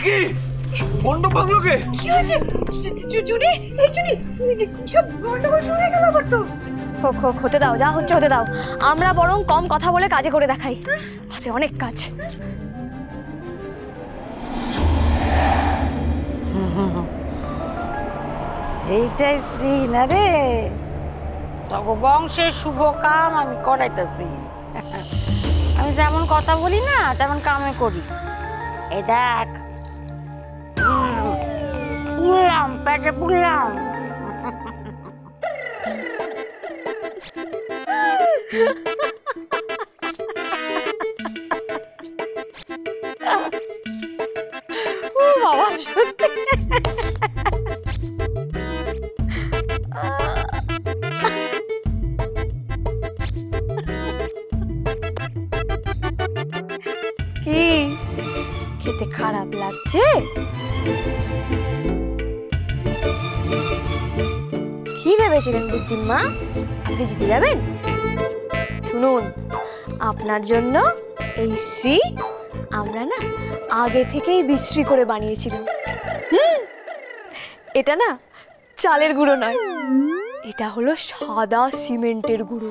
কি মন্ডপ ভাঙলো কে? কি হয়েছে? চুনি, এই চুনি, সব গন্ডগোল শুরু হয়ে গেল আবার তো। হতে দাও, যা হচ্ছে হতে দাও। আমরা বরং কম কথা বলে কাজে করে দেখাই, হাতে অনেক কাজ। এইটাই শ্রী না রে, তবে বংশের শুভ কাম আমি করাইতেছি। আমি যেমন কথা বলি না তেমন কামে করি। এই দেখ, পুড়লাম, পেটে পুড়লাম। বাবা সত্যি কি খেতে খারাপ লাগছে? কি ভেবেছিলেন বুদ্ধিমা আপনি জিতে যাবেন? শুনুন, আপনার জন্য এই শ্রী আমরা না আগে থেকেই বিশ্রী করে বানিয়েছিলাম। এটা না চালের গুঁড়ো নয়, এটা হলো সাদা সিমেন্টের গুঁড়ো।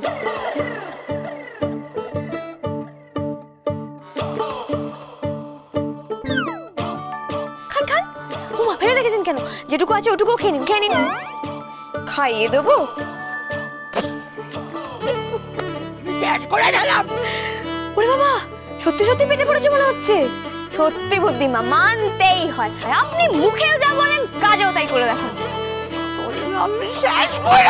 খান খান, উমা ফেলে রেখেছেন কেন? যেটুকু আছে ওটুকু খেয়ে নিন, খেয়ে নিন। খাইয়ে দেবো? ওরে বাবা, সত্যি সত্যি পেটে পড়েছে মনে হচ্ছে। সত্যি বুদ্ধিমা, মানতেই হয়। আপনি মুখেও যা বলেন কাজেও তাই করে দেখান। আমি শেষ করে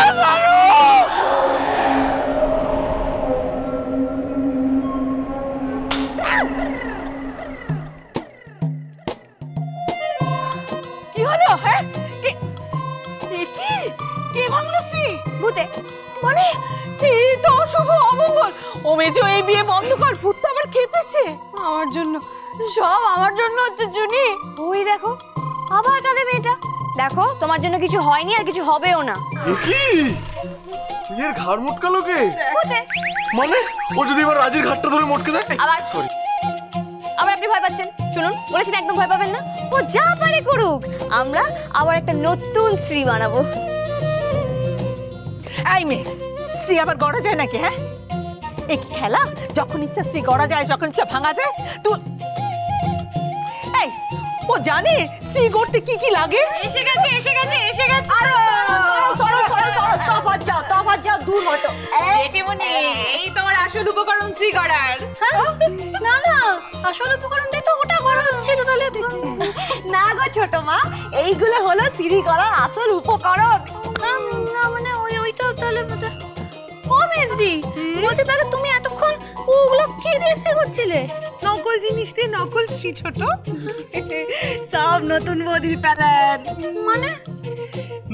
কি হলো? হ্যাঁ, কে ভাঙলো শ্রী? ভূতে। মানে এই তো অশুভ অমঙ্গল। ও মেজো, এই বিয়ে বন্ধ কর, ভূত তো আবার খেপেছে আমার জন্য। সব আমার জন্য হচ্ছে চুনি। ওই দেখো আবার কাঁদে মেয়েটা। দেখো তোমার জন্য কিছু হয়নি আর কিছু হবেও না। কি সিয়ের ঘাড় মোটকালো কে? ভূতে। মানে ও যদি এবার রাজের ঘাটটা ধরে মোটকে দেয়? আবার সরি, আবার আপনি ভয় পাচ্ছেন? শুনুন, বলেছি না একদম ভয় পাবেন না। ও যা পারে করুক, আমরা আবার একটা নতুন শ্রী বানাবো। এই মেয়ে, শ্রী আবার গড়া যায় নাকি? হ্যাঁ, এই খেলা, যখন ইচ্ছা শ্রী গড়া যায়, যখন ইচ্ছা ভাঙা যায়। তুই এই, ও জানে শ্রী গড়তে কি কি লাগে? এসে গেছে, এসে গেছে, এসে গেছে। তফাৎ যাও, দূর হটো। জেঠিমনি, এই তোমার আসল উপকরণ শ্রী গড়ার। না না, আসল উপকরণটাই তো ওটা করা হচ্ছিল। তাহলে না গো ছোট মা, এইগুলো হলো শ্রী গড়ার আসল উপকরণ। না মানে ওইটা তাহলে ও মেজদি বলছে, তাহলে তুমি এতক্ষণ ওগুলো কি দিয়ে করছিলে? নকল জিনিস দিয়ে নকল শ্রী ছোট। সব নতুন বদির প্যালেন।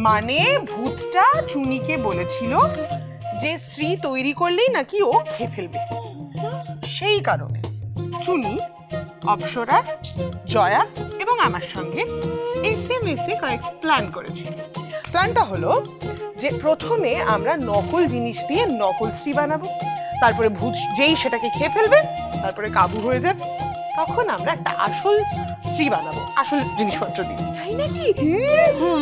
মানে ভূতটা চুনিকে বলেছিল যে শ্রী তৈরি করলেই নাকি ও খেয়ে ফেলবে। সেই কারণে চুনি, অপ্সরা, জয়া এবং আমার সঙ্গে এসএমএসে কয়েক প্ল্যান করেছি। প্ল্যানটা হলো যে প্রথমে আমরা নকল জিনিস দিয়ে নকল শ্রী বানাবো, তারপরে ভূত যেই সেটাকে খেয়ে ফেলবে, তারপরে কাবু হয়ে যাবে, তখন আমরা একটা আসল শ্রী বানাবো আসল জিনিসপত্র দিয়ে। তাই নাকি?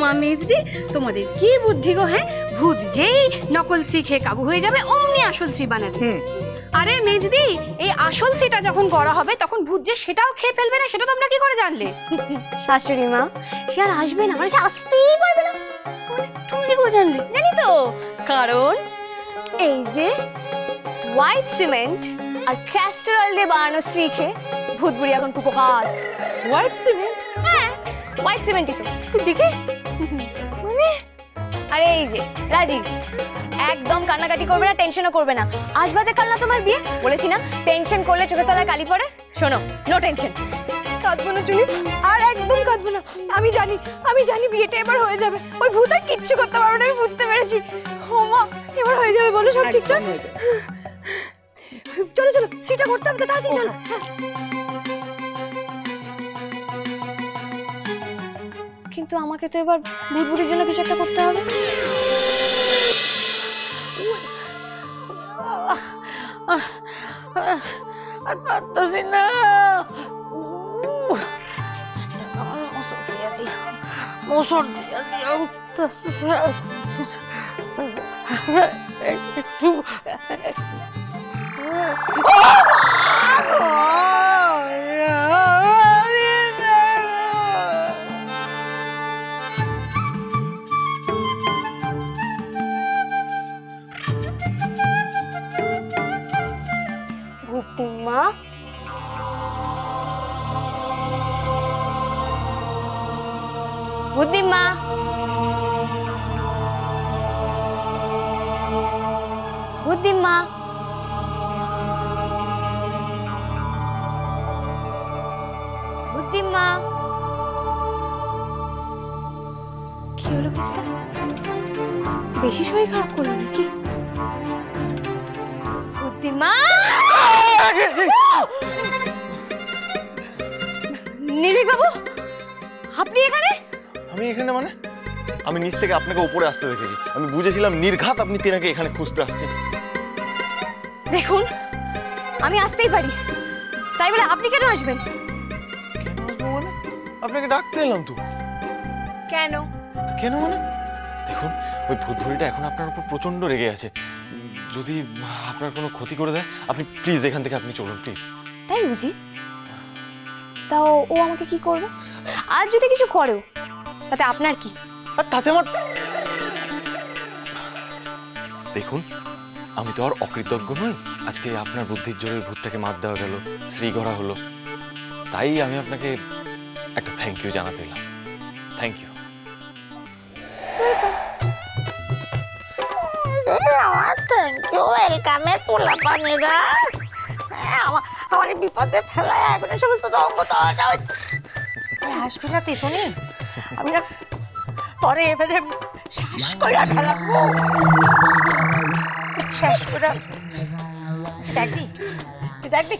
মা মেজদি, তোমাদের কি বুদ্ধি গো! হ্যাঁ, ভূত যেই নকল শ্রী খেয়ে কাবু হয়ে যাবে অমনি আসল শ্রী বানাবে। আরে মেজদি, এই আসল সেটা যখন করা হবে তখন ভূত যে সেটাও খেয়ে ফেলবে না, সেটা তোমরা কি করে জানলে? শাশুড়ি মা, সে আর আসবে না, মানে সে আসতেই পারবে না। তুমি কি করে জানলে? জানি তো, কারণ এই যে হোয়াইট সিমেন্ট আর ক্যাস্টর অয়েল দিয়ে বানানো শ্রী খেয়ে ভূত বুড়ি এখন কুপোকাত। White cement? হ্যাঁ, হোয়াইট সিমেন্টই তো। দেখে মানে আরে এই যে রাজীব, একদম কান্নাকাটি করবে না, টেনশনও করবে না। আজ বাদে কাল না তোমার বিয়ে, বলেছি না টেনশন করলে চোখের তলায় কালি পড়ে। শোনো, নো টেনশন। কাঁদবো না চুনি, আর একদম কাঁদবো না। আমি জানি বিয়েটা এবার হয়ে যাবে। ওই ভূত আর কিচ্ছু করতে পারবে না, আমি বুঝতে পেরেছি। ও মা, এবার হয়ে যাবে, বলো সব ঠিকঠাক? চলো চলো, সেটা করতে হবে, তাড়াতাড়ি চলো। কিন্তু আমাকে তো এবার ভূত বুড়ির জন্য কিছু একটা করতে হবে। আর পারতেছি না। মোসর দিয়া দিয়া উঠতেছে একটু বুদ্ধিমা বুদ্ধিমা বুদ্ধিমা বুদ্ধিমা কি হলো কেসটা? বেশি শরীর খারাপ করলো নাকি? বুদ্ধিমা নির্ভীক বাবু, আপনি এখানে? আমি এখানে মানে? আমি নিচ থেকে আপনাকে উপরে আসতে দেখেছি। আমি বুঝেছিলাম নির্ঘাত আপনি তেনাকে এখানে খুঁজতে আসছেন। দেখুন, আমি আসতেই পারি, তাই বলে আপনি কেন আসবেন? কেন আসবো মানে? আপনাকে ডাকতে এলাম তো। কেন? কেন মানে? দেখুন, ওই ভূতভুড়িটা এখন আপনার উপর প্রচন্ড রেগে আছে। যদি আপনার কোনো ক্ষতি করে দেয়, আপনি প্লিজ এখান থেকে আপনি চলুন প্লিজ। তাই বুঝি? তাও ও আমাকে কি করবে? আর যদি কিছু করেও, তাতে আপনার কি? আর তাতে আমার, দেখুন, আমি তো আর অকৃতজ্ঞ নই। আজকে আপনার বুদ্ধির জোরে ভূতটাকে মার দেওয়া গেল, শ্রী গড়া হলো, তাই আমি আপনাকে একটা থ্যাংক ইউ জানাতে এলাম। Thank you. আমার থ্যাংক ইউ ওয়েলকামের পোলা পানিরা আমার বিপদে ফেলায় এখন সমস্ত রঙ তো আসবি না তুই শুনি, আমি না তরে এবারে শ্বাস করে ফেলাবো, শ্বাস করে দেখবি, তুই দেখবি।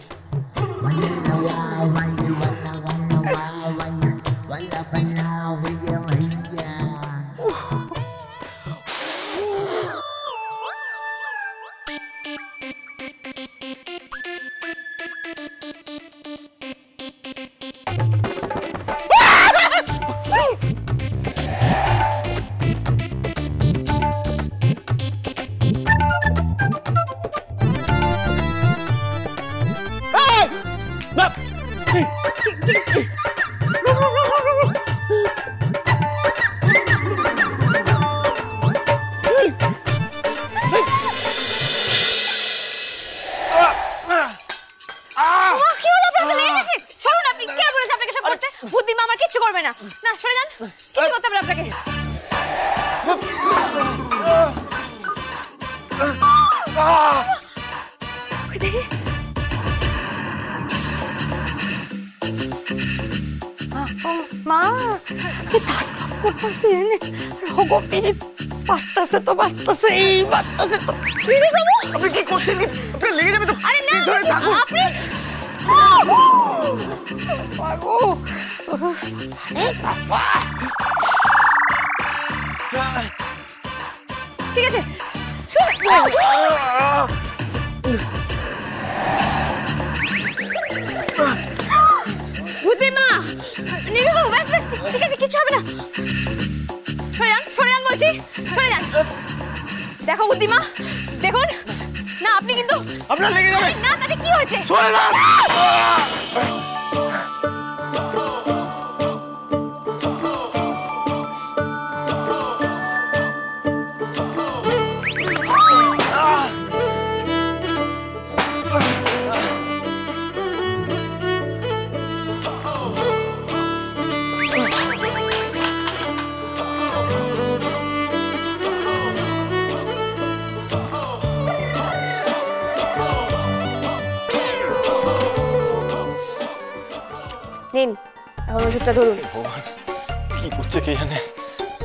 বুদ্ধিমা আমার কিচ্ছু করবে না। না, সরে যান, কিছু করতে হবে আপনাকে। মা বাঁচতেছে তো, বাঁচতেছে, এই বাঁচতেছে তো। আপনি কি করছেন? আপনার লেগে যাবে তো। আরে না, ধরে থাকুন। আপনি ঠিক আছে। বুদ্ধিমা, নিরু, ব্যাস ব্যাস, ঠিক আছে, কিচ্ছু হবে না। সরে যান বলছি, সরে যান। দেখো বুদ্ধিমা, দেখুন না, আপনি কিন্তু আপনার লেগে যাবে না, তাতে কি হয়েছে? সরে যান। নিন, এখন ওষুধটা ধরুন। ভগবান, কি করছে কে জানে?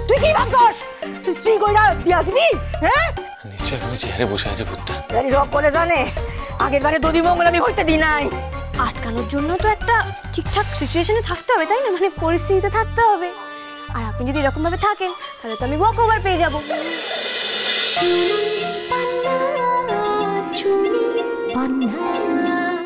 তুই কি ভাবছস? তুই শ্রী কইরা বিয়া দিবি? হ্যাঁ, নিশ্চয়ই কোনো চেয়ারে বসে আছে ভূতটা। জানি রব বলে জানে, আগের বারে দধি মঙ্গল আমি হইতে দি নাই। আটকানোর জন্য তো একটা ঠিকঠাক সিচুয়েশনে থাকতে হবে, তাই না? মানে পরিস্থিতিতে থাকতে হবে। আর আপনি যদি এরকম ভাবে থাকেন, তাহলে তো আমি ওয়াক ওভার পেয়ে যাবো। পান্না